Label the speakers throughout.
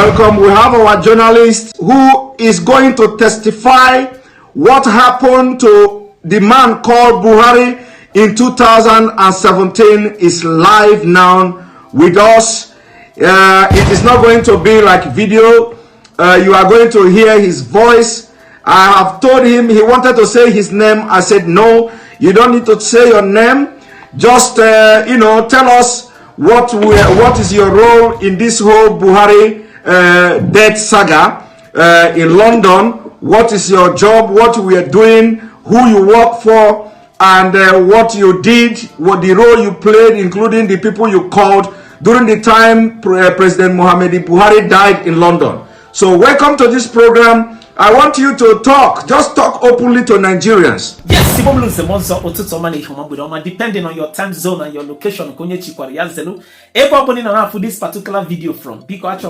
Speaker 1: Welcome. We have our journalist who is going to testify what happened to the man called Bühāri in 2017 is live now with us. It is not going to be like video. You are going to hear his voice. I have told him he wanted to say his name. I said, no, you don't need to say your name. Just, tell us what is your role in this whole Bühāri death saga in London. What is your job, what we are doing, who you work for, and what you did, what the role you played, including the people you called during the time President Muhammadu Buhari died in London. So welcome to this program. I want you to talk, just talk openly to Nigerians. Yes,
Speaker 2: depending on your time zone and your location, this particular video from because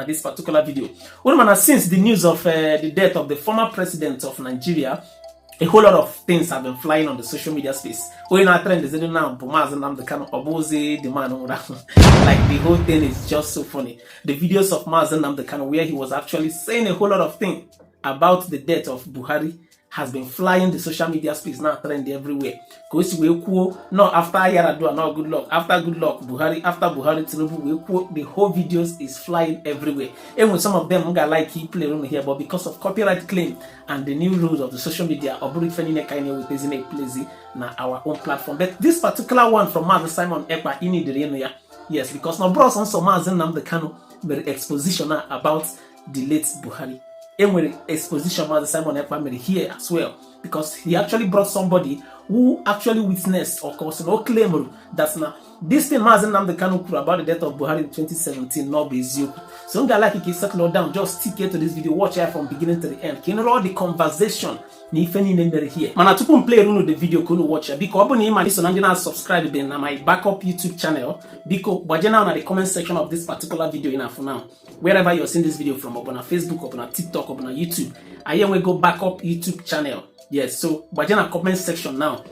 Speaker 2: this particular video. Since the news of the death of the former president of Nigeria, a whole lot of things have been flying on the social media space. Like the whole thing is just so funny. The videos of Mazen Namdekano where he was actually saying a whole lot of things about the death of Bühāri has been flying the social media space now, trending everywhere. No, after Yaradua, no good luck. After good luck, Bühāri, after Bühāri, the whole videos is flying everywhere. And when some of them like he play around here, but because of copyright claim and the new rules of the social media, na our own platform. But this particular one from Mazen Simon Ekpa, yes, because now bros on some Mazen Namdekano very exposition about the late Bühāri. And with exposition Mazen Simon Ekpa made here as well, because he actually brought somebody who actually witnessed or caused no claim that's now this thing Mazen Namdekano about the death of Bühāri in 2017 not be zero. So don't like it settle down, just stick here to this video, watch it from beginning to the end. Can you know all the conversation ni feni nemere here. Man atupu play the video kono watch it because aboni man listen and subscribe then na my backup YouTube channel because wajena na the comment section of this particular video enough for now. Wherever you're seeing this video from, up on Facebook, up on TikTok, up on YouTube, I am we go back up YouTube channel. Yes, so wajena comment section now.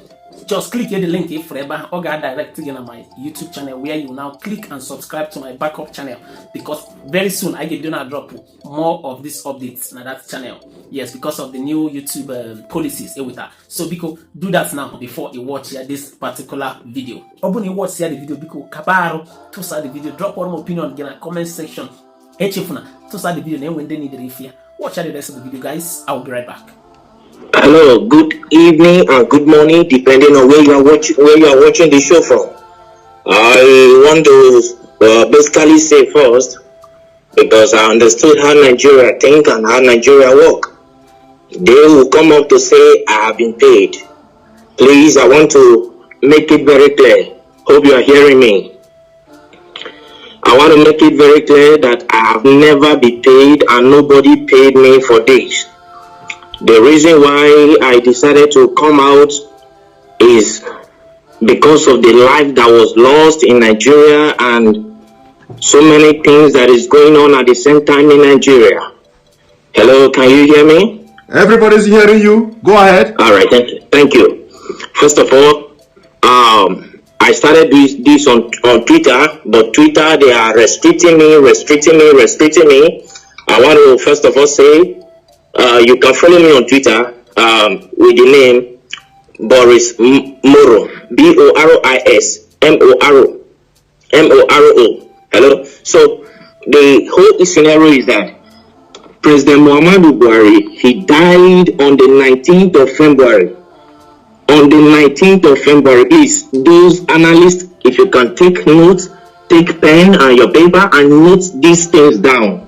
Speaker 2: Just click here the link here forever or get direct to my YouTube channel where you now click and subscribe to my backup channel because very soon I get gonna drop more of these updates on that channel. Yes, because of the new YouTube policies with that. So because do that now before you watch this particular video. Obuni watch here the video because kabaro to start the video, drop one opinion in the comment section. Echefuna to start the video then when they need the review. Watch the rest of the video, guys. I'll be right back.
Speaker 3: Hello, good evening and good morning, depending on where you are watching the show from. I want to basically say first, because I understood how Nigeria think and how Nigeria work. They will come up to say I have been paid. Please, I want to make it very clear. Hope you are hearing me. I want to make it very clear that I have never been paid and nobody paid me for this. The reason why I decided to come out is because of the life that was lost in Nigeria and so many things that is going on at the same time in Nigeria. Hello, can you hear me?
Speaker 1: Everybody's hearing you. Go ahead.
Speaker 3: All right, thank you. First of all, I started this on Twitter, but Twitter, they are restricting me. I want to first of all say, you can follow me on Twitter with the name Boris Moro, Boris Moro. Hello. So the whole scenario is that President Muhammadu Buhari, he died on the 19th of February. On the 19th of February, please, those analysts, if you can take notes, take pen and your paper and note these things down.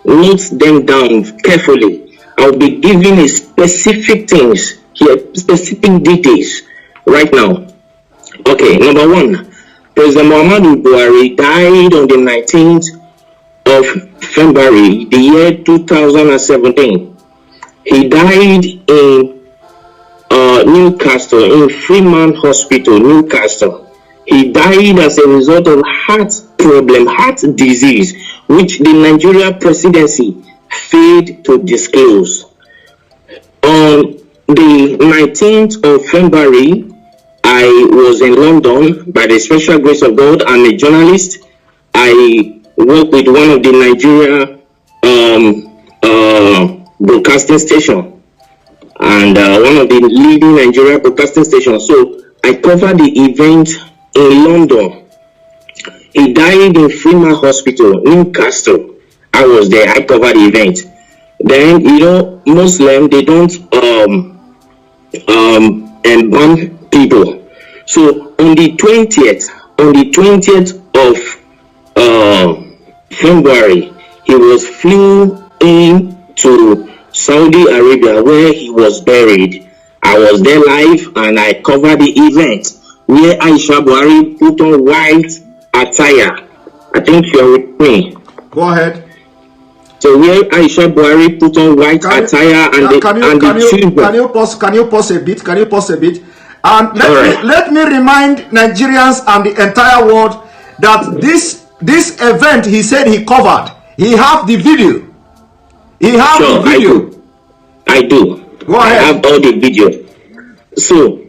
Speaker 3: Note them down carefully. I'll be giving you specific things here, specific details right now. Okay, number one, President Muhammadu Buhari died on the 19th of February, the year 2017. He died in Newcastle, in Freeman Hospital, Newcastle. He died as a result of heart problem, heart disease, which the Nigeria presidency failed to disclose. On the 19th of February, I was in London by the special grace of God. I'm a journalist. I work with one of the Nigeria broadcasting station, and one of the leading Nigeria broadcasting stations. So I covered the event in London. He died in Freeman Hospital, Newcastle. I was there. I covered the event. Then, you know, Muslim, they don't embalm people. So on the 20th of February, he was flew in to Saudi Arabia, where he was buried. I was there live, and I covered the event where Aisha Bühāri put on white attire. I think you're with me.
Speaker 1: Go ahead.
Speaker 3: So where Aisha Bühāri put on white attire and the children.
Speaker 1: Can you pause a bit? Can you pause a bit? And let me remind Nigerians and the entire world that this event he said he covered. He have the video. He have the video.
Speaker 3: I do.
Speaker 1: Go ahead.
Speaker 3: I have all the video. So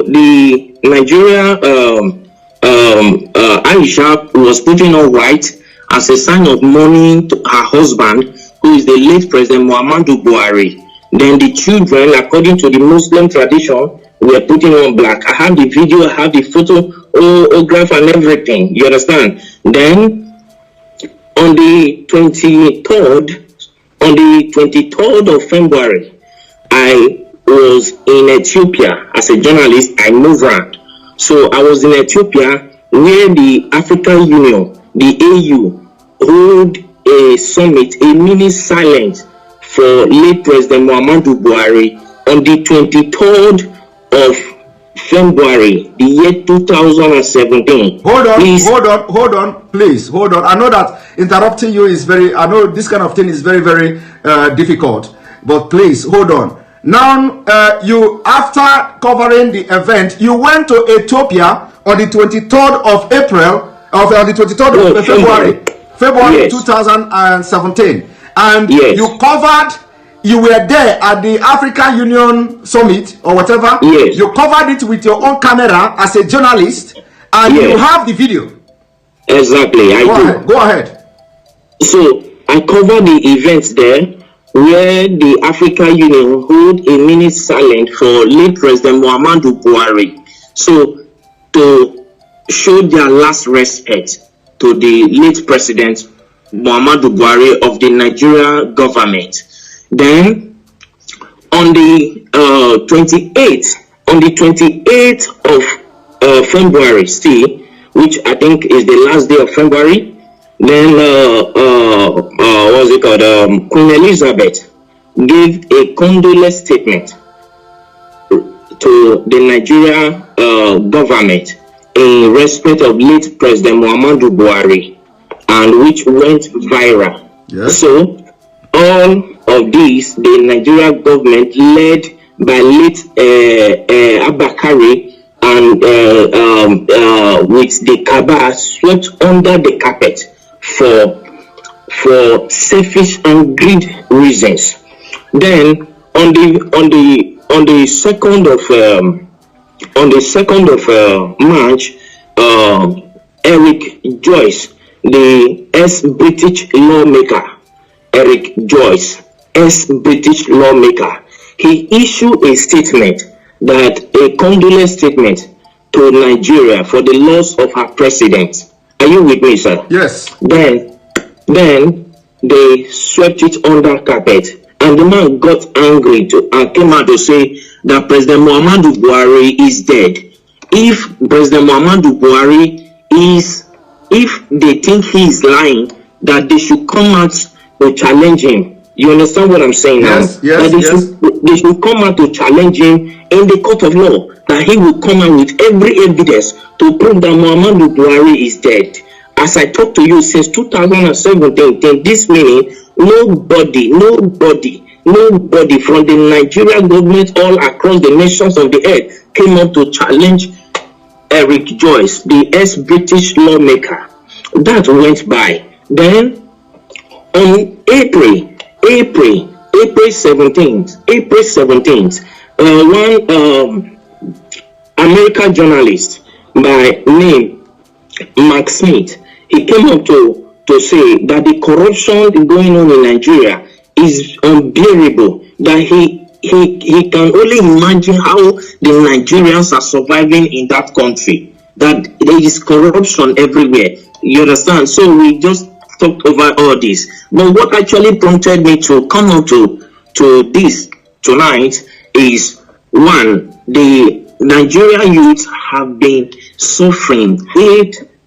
Speaker 3: the Nigeria Aisha was putting on white as a sign of mourning to her husband, who is the late President Muhammadu Bühāri. Then the children, according to the Muslim tradition, were putting on black. I have the video, I have the photograph and everything. You understand? Then on the 23rd of February, I was in Ethiopia as a journalist. I moved around. So I was in Ethiopia, where the African Union, the AU, hold a summit, a mini silence for late President Muhammadu Bühāri on the 23rd of February, the year 2017.
Speaker 1: Hold on, please. I know that interrupting you is I know this kind of thing is very, very difficult, but please, hold on. Now, you, after covering the event, you went to Ethiopia on the 23rd of April, on the 23rd of February
Speaker 3: yes.
Speaker 1: 2017. And
Speaker 3: yes.
Speaker 1: you were there at the African Union Summit or whatever.
Speaker 3: Yes.
Speaker 1: You covered it with your own camera as a journalist, and
Speaker 3: yes.
Speaker 1: you have the video.
Speaker 3: Exactly,
Speaker 1: Go ahead.
Speaker 3: So I covered the events there, where the African Union hold a minute silent for late President Muhammadu Bühāri. So to show their last respect to the late President Muhammadu Bühāri of the Nigeria government. Then on the 28th of February, still, which I think is the last day of February, then what's it called? Queen Elizabeth gave a condolence statement to the Nigeria government in respect of late President Muhammadu Bühāri, and which went viral.
Speaker 1: Yes.
Speaker 3: So all of these, the Nigeria government, led by late Abakari and with the Kaaba, swept under the carpet for selfish and greed reasons. Then on the 2nd of March, Eric Joyce, the ex-British lawmaker, Eric Joyce, ex-British lawmaker, he issued a statement, that a condolence statement to Nigeria for the loss of her president. Are you with me, sir?
Speaker 1: Yes.
Speaker 3: Then they swept it under carpet, and the man got angry and came out to say that President Muhammadu Bühāri is dead. If President Muhammadu Bühāri if they think he is lying, that they should come out to challenge him. You understand what I'm saying now?
Speaker 1: Yes.
Speaker 3: They should come out to challenge him in the court of law, that he will come out with every evidence to prove that Muhammadu Bühāri is dead. As I talk to you, since 2017, this meaning, nobody from the Nigerian government all across the nations of the earth came up to challenge Eric Joyce, the ex-British lawmaker. That went by. Then on April 17th, one American journalist by name Mark Smith, he came up to say that the corruption going on in Nigeria is unbearable, that he can only imagine how the Nigerians are surviving in that country, that there is corruption everywhere. You understand? So we just talked over all this. But what actually prompted me to come up to this tonight is, one, the Nigerian youth have been suffering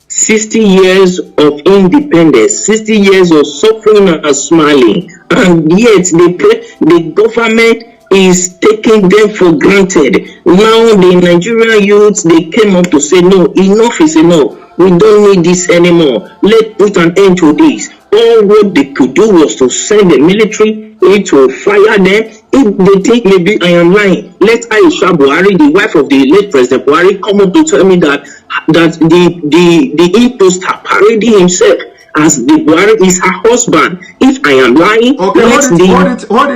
Speaker 3: 60 years of independence, 60 years of suffering and smiling, and yet the government is taking them for granted. Now the Nigerian youths, they came up to say, no, enough is enough. We don't need this anymore. Let's put an end to this. All what they could do was to send the military to fire them. If they think maybe I am lying, let Aisha Bühāri, the wife of the late President Bühāri, come up to tell me that the imposter parading himself as the Bühāri is her husband. If I am lying,
Speaker 1: okay, hold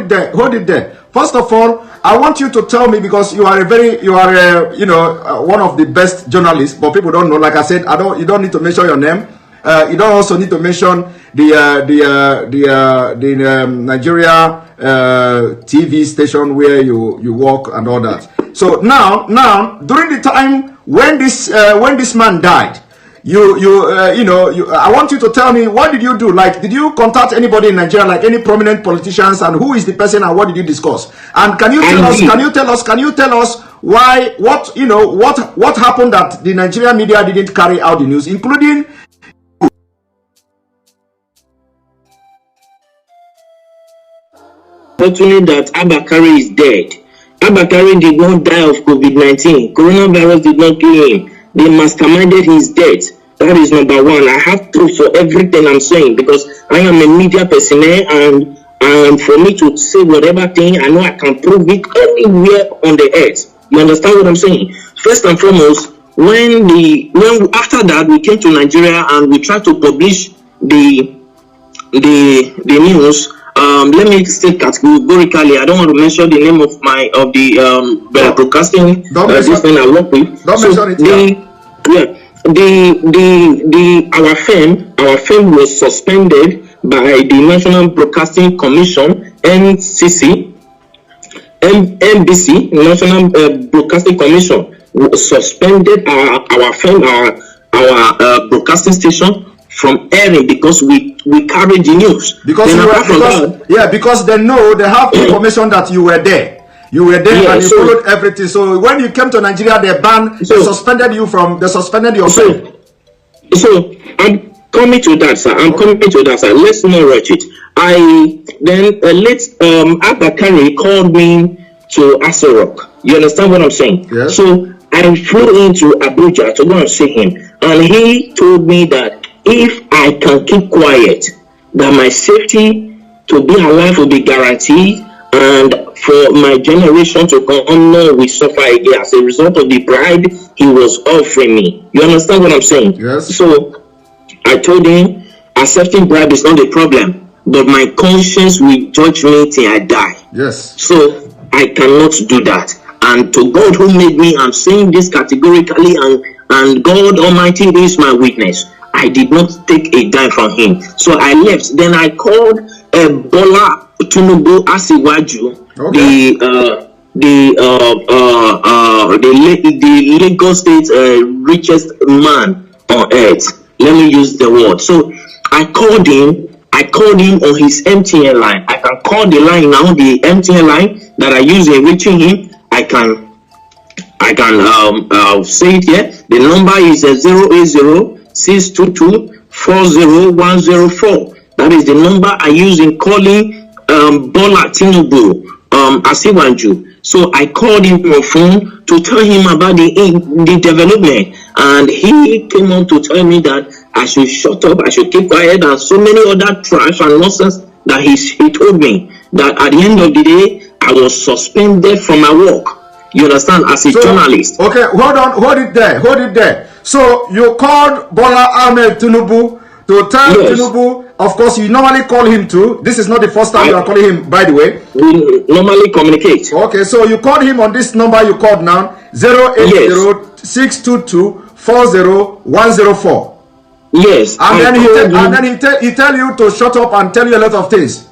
Speaker 1: it there. First of all, I want you to tell me, because you are one of the best journalists, but people don't know. Like I said, you don't need to mention your name. You don't also need to mention the Nigeria TV station where you work and all that. So now during the time when this man died, I want you to tell me, what did you do? Like, did you contact anybody in Nigeria, like any prominent politicians, and who is the person, and what did you discuss? And can you tell us why, what happened that the Nigerian media didn't carry out the news, including
Speaker 3: fortunately that Abakari is dead. Abakari did not die of COVID-19. Coronavirus did not kill him. They masterminded his death. That is number one. I have proof for everything I'm saying, because I am a media personnel, and for me to say whatever thing, I know I can prove it anywhere on the earth. You understand what I'm saying? First and foremost, when after that we came to Nigeria and we tried to publish the news. Let me state categorically, I don't want to mention the name of the broadcasting this thing I work with.
Speaker 1: Don't mention it.
Speaker 3: Our firm was suspended by the National Broadcasting Commission, NBC, National Broadcasting Commission, suspended our firm, our broadcasting station from airing because we carried the news.
Speaker 1: Because they know, they have information that you were there. You were there, and you followed everything. So when you came to Nigeria, they suspended you from, they suspended your firm.
Speaker 3: So I'm coming to that, sir. Let's not rush it. Abakari called me to Asorok. You understand what I'm saying?
Speaker 1: Yes.
Speaker 3: So I flew into Abuja to go and see him, and he told me that if I can keep quiet, that my safety to be alive will be guaranteed, and for my generation to come on will suffer again as a result of the bribe he was offering me. You understand what I'm saying?
Speaker 1: Yes.
Speaker 3: So I told him, accepting bribe is not a problem, but my conscience will judge me till I die.
Speaker 1: Yes.
Speaker 3: So I cannot do that. And to God who made me, I'm saying this categorically, and God Almighty is my witness, I did not take a dime from him. So I left. Then I called Bola Tinubu Asiwaju,
Speaker 1: okay,
Speaker 3: the Lagos State richest man on earth. Let me use the word. So I called him on his MTN line. I can call the line now, the MTN line that I use in reaching him. I can say it here. The number is 080-622-40104. That is the number I use in calling Bola Tinubu Asiwaju. So I called him on phone to tell him about the development, and he came on to tell me that I should shut up, I should keep quiet, and so many other trash and nonsense that he told me that at the end of the day I was suspended from my work. You understand, as a journalist.
Speaker 1: Okay, hold it there. So you called Bola Ahmed Tinubu to tell Tinubu. Of course, you normally call him too. This is not the first time you are calling him, by the way.
Speaker 3: We normally communicate.
Speaker 1: Okay, so you called him on this number you called now, 080-622-40104.
Speaker 3: Yes.
Speaker 1: And then he tell you to shut up and tell you a lot of things.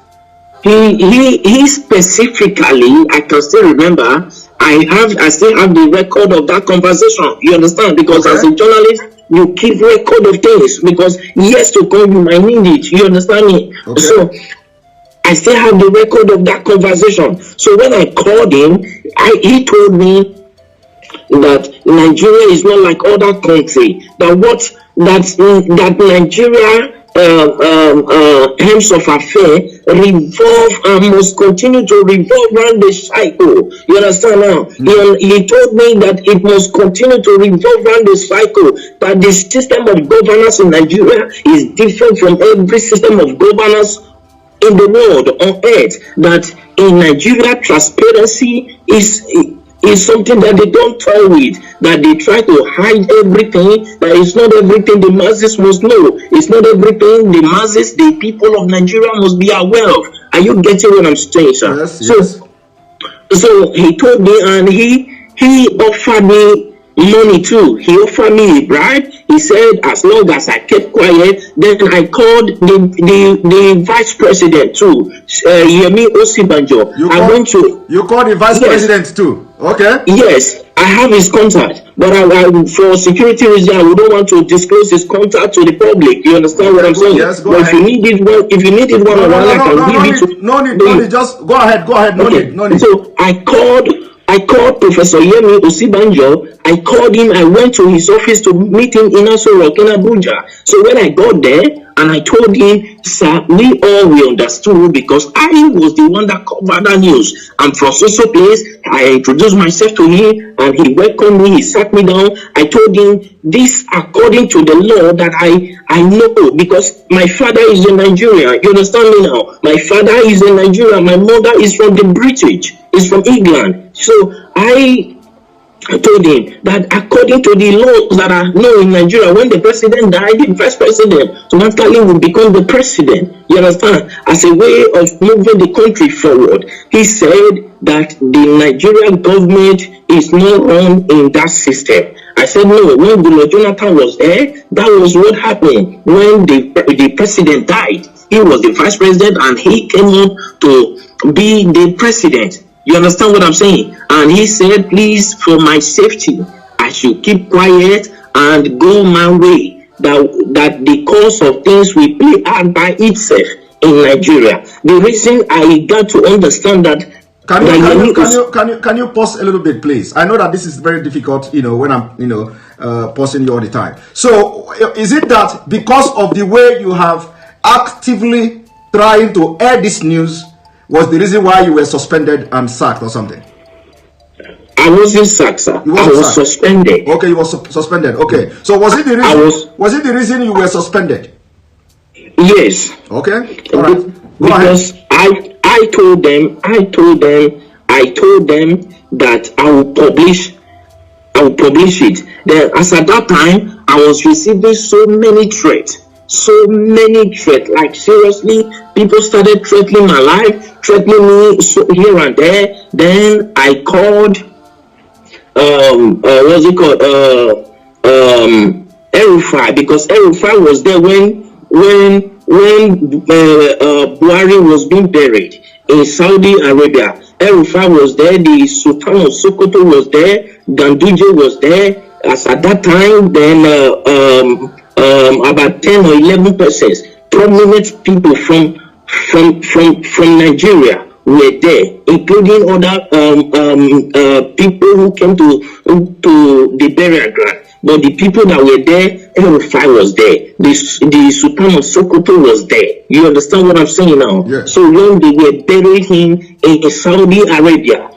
Speaker 3: He specifically, I can still remember, I still have the record of that conversation. You understand? Because as a journalist, you keep record of things, because years to come you might need it. You understand me?
Speaker 1: Okay.
Speaker 3: So I still have the record of that conversation. So when I called him, he told me that Nigeria is not like other countries. That Nigeria terms of affair revolve and must continue to revolve around the cycle. You understand now? He told me that it must continue to revolve around the cycle, that the system of governance in Nigeria is different from every system of governance in the world, on earth. That in Nigeria, transparency is something that they don't toy with, that they try to hide everything, that it's not everything the masses must know, it's not everything the masses, the people of Nigeria must be aware of. Are you getting what I'm saying, sir?
Speaker 1: Yes.
Speaker 3: So he told me, and he offered me money too. He offered me a bribe. He said as long as I kept quiet, then I called the vice president too, Yemi Osibanjo.
Speaker 1: You called the vice president too? Okay.
Speaker 3: Yes, I have his contact, but I for security reasons, I don't want to disclose his contact to the public. You understand what I'm saying?
Speaker 1: Yes, go ahead.
Speaker 3: If you need it one on one, I can give it to.
Speaker 1: No need. Just go ahead. No need.
Speaker 3: So I called Professor Yemi Osibanjo. I called him. I went to his office to meet him in Aso Rock in Abuja. So when I got there, and I told him, sir, we understood, because I was the one that covered that news. I'm from so place. I introduced myself to him, and he welcomed me. He sat me down. I told him this according to the law that I know, because my father is in Nigeria. You understand me now? My father is in Nigeria. My mother is from the British. Is from England. So I told him that according to the laws that are known in Nigeria, when the president died, the vice president automatically will become the president. You understand? As a way of moving the country forward. He said that the Nigerian government is not run in that system. I said no. When Goodluck Jonathan was there, that was what happened. When the president died, he was the vice president, and he came up to be the president. You understand what I'm saying? And he said, please, for my safety, I should keep quiet and go my way. That the course of things will play out by itself in Nigeria. The reason I got to understand that.
Speaker 1: Can you pause a little bit, please? I know that this is very difficult, when I'm, pausing you all the time. So, is it that because of the way you have actively trying to air this news was the reason why you were suspended and sacked or something?
Speaker 3: I wasn't sacked, sir. I was suspended.
Speaker 1: Okay, you were suspended. Okay. So was it the reason? Was it the reason you were suspended?
Speaker 3: Yes.
Speaker 1: Okay. All right. Go
Speaker 3: because
Speaker 1: ahead.
Speaker 3: I told them that I will publish it. Then, as at that time, I was receiving so many threats. Like seriously, people started threatening my life, threatening me here and there. Then I called Erufai, because Erufai was there when Bühāri was being buried in Saudi Arabia. Erufai was there, the Sultan of Sokoto was there, Ganduje was there. As at that time, then about 10 or 11 persons, prominent people from Nigeria were there, including other people who came to the burial ground. But the people that were there, Erufai was there. The Sultan of Sokoto was there. You understand what I'm saying now?
Speaker 1: Yes.
Speaker 3: So when they were burying him in Saudi Arabia,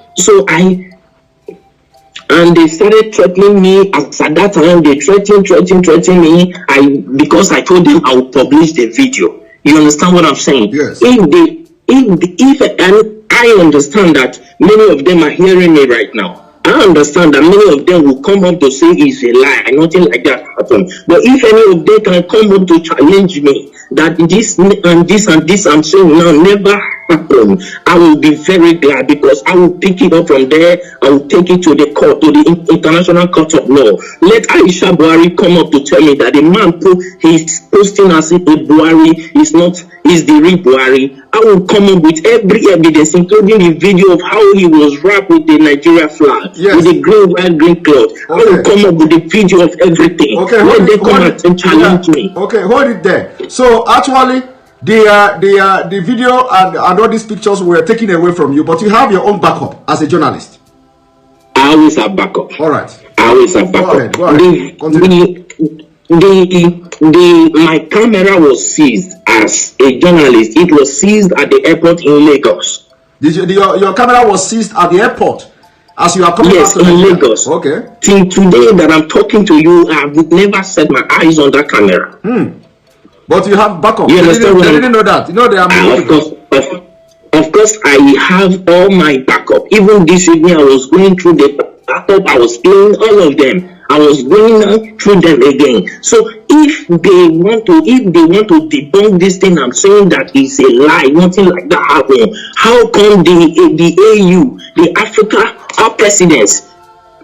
Speaker 3: and they started threatening me. At that time, they threatening me. Because I told them I would publish the video. You understand what I'm saying?
Speaker 1: Yes.
Speaker 3: And I understand that many of them are hearing me right now. I understand that many of them will come up to say it's a lie, nothing like that happened. But if any of them can come up to challenge me that this and this and this I'm saying now never happen, I will be very glad, because I will pick it up from there. I will take it to the court, to the International Court of Law. Let Aisha Bühāri come up to tell me that the man he's posting as if a Bühāri is the real Bühāri. I will come up with every evidence, including the video of how he was wrapped with the Nigeria flag, with the green, white, green cloth. I will come up with the video of everything. Let them come out and challenge me.
Speaker 1: Okay, hold it there. So actually, the video and all these pictures were taken away from you, but you have your own backup as a journalist.
Speaker 3: I always have backup.
Speaker 1: All right.
Speaker 3: I always have backup.
Speaker 1: Go ahead. Continue.
Speaker 3: My camera was seized as a journalist. It was seized at the airport in Lagos.
Speaker 1: Your camera was seized at the airport as you are coming
Speaker 3: back to Lagos.
Speaker 1: Okay.
Speaker 3: Till today that I'm talking to you, I have never set my eyes on that camera.
Speaker 1: But you have backup.
Speaker 3: You understand?
Speaker 1: They didn't know that. You know they are
Speaker 3: Of course, I have all my backup. Even this evening, I was going through the backup. I was playing all of them. I was going through them again. So if they want to debunk this thing, I'm saying that it's a lie. Nothing like that happened. How come the AU, the Africa, our presidents,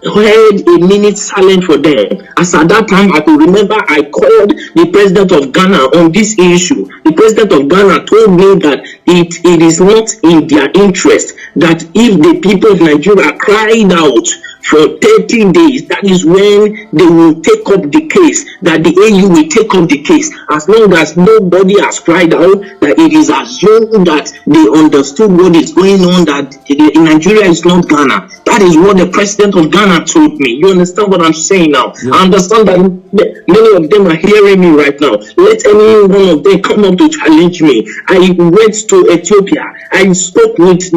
Speaker 3: held a minute silent for them? As at that time, I could remember I called the president of Ghana on this issue. The president of Ghana told me that it is not in their interest, that if the people of Nigeria cried out for 30 days, that is when they will take up the case, that the AU will take up the case. As long as nobody has cried out, that it is assumed that they understood what is going on, that Nigeria is not Ghana. That is what the president of Ghana told me. You understand what I'm saying now? I understand that many of them are hearing me right now. Let any one of them come up to challenge me. I went to Ethiopia. I spoke with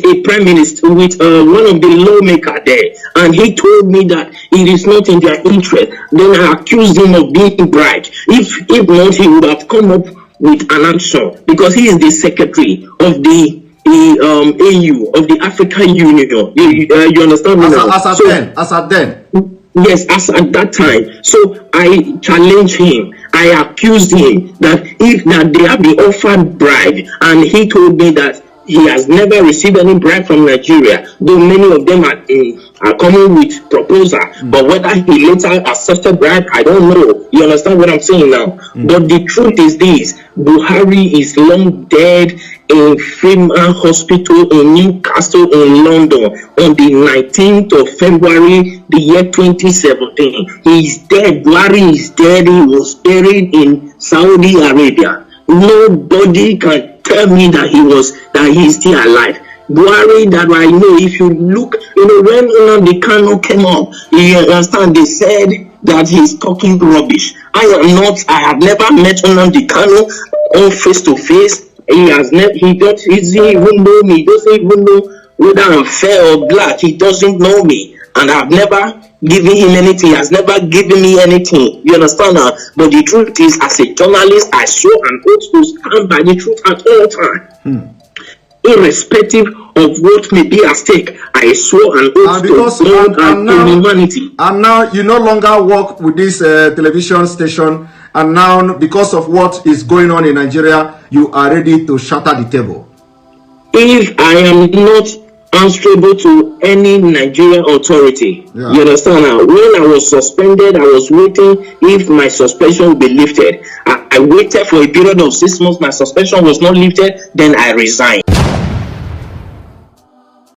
Speaker 3: a prime minister, with one of the lawmakers there, and he told me that it is not in their interest. Then I accused him of being bribed. If not, he would have come up with an answer, because he is the secretary of the AU, of the African Union. You understand me now?
Speaker 1: As at then.
Speaker 3: Yes, as at that time. So I challenged him. I accused him that they have been offered bribe, and he told me that he has never received any bribe from Nigeria, though many of them are coming with proposal. But whether he later accepted bribe, I don't know. You understand what I'm saying now? But the truth is this: Bühāri is long dead in Freeman Hospital in Newcastle in London on the 19th of February, the year 2017. He is dead. Bühāri is dead. He was buried in Saudi Arabia. Nobody can tell me that he is still alive. Bühāri, that I know, if you look, when the Kanu came up, you understand, they said that he's talking rubbish. I have never met the Kanu on face to face. He doesn't even know me. He doesn't even know whether I'm fair or black. He doesn't know me, and I've never given him anything. He has never given me anything. You understand now? But the truth is, as a journalist, I swore an oath to stand by the truth at all times. Irrespective of what may be at stake, I swore an oath to stand by humanity.
Speaker 1: And now you no longer work with this television station, and now because of what is going on in Nigeria, you are ready to shatter the table.
Speaker 3: If I am not answerable to any Nigerian authority, you understand now? When I was suspended, I was waiting if my suspension would be lifted. I waited for a period of 6 months. My suspension was not lifted. Then I resigned.